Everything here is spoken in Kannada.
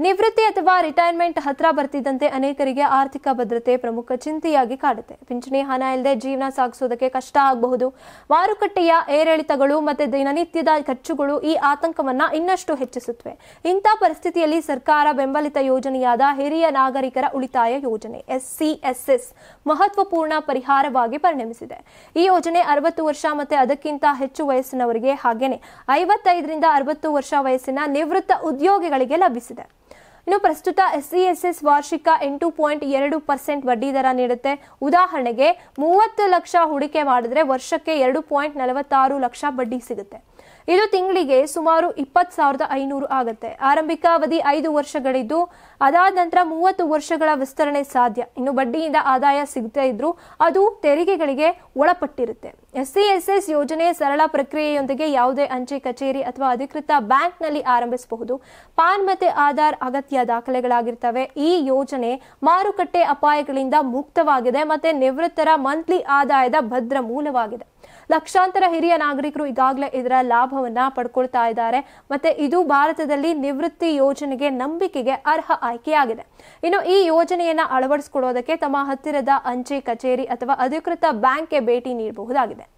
ನಿವೃತ್ತಿ ಅಥವಾ ರಿಟೈರ್ಮೆಂಟ್ ಹತ್ರ ಬರ್ತಿದ್ದಂತೆ ಅನೇಕರಿಗೆ ಆರ್ಥಿಕ ಭದ್ರತೆ ಪ್ರಮುಖ ಚಿಂತೆಯಾಗಿ ಕಾಡುತ್ತೆ. ಪಿಂಚಣಿ ಹಣ ಇಲ್ಲದೆ ಜೀವನ ಸಾಗಿಸೋದಕ್ಕೆ ಕಷ್ಟ ಆಗಬಹುದು. ಮಾರುಕಟ್ಟೆಯ ಏರಿಳಿತಗಳು ಮತ್ತೆ ದಿನನಿತ್ಯದ ಖರ್ಚುಗಳು ಈ ಆತಂಕವನ್ನ ಇನ್ನಷ್ಟು ಹೆಚ್ಚಿಸುತ್ತವೆ. ಇಂಥ ಪರಿಸ್ಥಿತಿಯಲ್ಲಿ ಸರ್ಕಾರ ಬೆಂಬಲಿತ ಯೋಜನೆಯಾದ ಹಿರಿಯ ನಾಗರಿಕರ ಉಳಿತಾಯ ಯೋಜನೆ SCSS ಮಹತ್ವಪೂರ್ಣ ಪರಿಹಾರವಾಗಿ ಪರಿಣಮಿಸಿದೆ. ಈ ಯೋಜನೆ 60 ವರ್ಷ ಮತ್ತೆ ಅದಕ್ಕಿಂತ ಹೆಚ್ಚು ವಯಸ್ಸಿನವರಿಗೆ ಹಾಗೇನೆ 55 ರಿಂದ 60 ವರ್ಷ ವಯಸ್ಸಿನ ನಿವೃತ್ತ ಉದ್ಯೋಗಿಗಳಿಗೆ ಲಭಿಸಿದೆ. ಇನ್ನು ಪ್ರಸ್ತುತ SCSS ವಾರ್ಷಿಕ 8.2% ಬಡ್ಡಿ ದರ ನೀಡುತ್ತೆ. ಉದಾಹರಣೆಗೆ 30 ಲಕ್ಷ ಹೂಡಿಕೆ ಮಾಡಿದ್ರೆ ವರ್ಷಕ್ಕೆ 2.46 ಲಕ್ಷ ಬಡ್ಡಿ ಸಿಗುತ್ತೆ. ಇದು ತಿಂಗಳಿಗೆ ಸುಮಾರು 20,500 ಆಗುತ್ತೆ. ಆರಂಭಿಕ ಅವಧಿ 5 ವರ್ಷಗಳಿದ್ದು ಅದಾದ ನಂತರ 30 ವರ್ಷಗಳ ವಿಸ್ತರಣೆ ಸಾಧ್ಯ. ಇನ್ನು ಬಡ್ಡಿಯಿಂದ ಆದಾಯ ಸಿಗದೇ ಇದ್ರೂ ಅದು ತೆರಿಗೆಗಳಿಗೆ ಒಳಪಟ್ಟಿರುತ್ತೆ. SCSS ಯೋಜನೆ ಸರಳ ಪ್ರಕ್ರಿಯೆಯೊಂದಿಗೆ ಯಾವುದೇ ಅಂಚೆ ಕಚೇರಿ ಅಥವಾ ಅಧಿಕೃತ ಬ್ಯಾಂಕ್ನಲ್ಲಿ ಆರಂಭಿಸಬಹುದು. ಪಾನ್ ಮತ್ತೆ ಆಧಾರ್ ಅಗತ್ಯ ದಾಖಲೆಗಳಾಗಿರ್ತವೆ. ಈ ಯೋಜನೆ ಮಾರುಕಟ್ಟೆ ಅಪಾಯಗಳಿಂದ ಮುಕ್ತವಾಗಿದೆ ಮತ್ತೆ ನಿವೃತ್ತರ ಮಂತ್ಲಿ ಆದಾಯದ ಭದ್ರ ಮೂಲವಾಗಿದೆ. ಲಕ್ಷಾಂತರ ಹಿರಿಯ ನಾಗರಿಕರು ಈಗಾಗಲೇ ಇದರ ಲಾಭವನ್ನ ಪಡ್ಕೊಳ್ತಾ ಇದ್ದಾರೆ. ಮತ್ತೆ ಇದು ಭಾರತದಲ್ಲಿ ನಿವೃತ್ತಿ ಯೋಜನೆಗೆ ನಂಬಿಕೆಗೆ ಅರ್ಹ ಆಯ್ಕೆಯಾಗಿದೆ. ಇನ್ನು ಈ ಯೋಜನೆಯನ್ನ ಅಳವಡಿಸಿಕೊಳ್ಳೋದಕ್ಕೆ ತಮ್ಮ ಹತ್ತಿರದ ಅಂಚೆ ಕಚೇರಿ ಅಥವಾ ಅಧಿಕೃತ ಬ್ಯಾಂಕ್ಗೆ ಭೇಟಿ ನೀಡಬಹುದಾಗಿದೆ.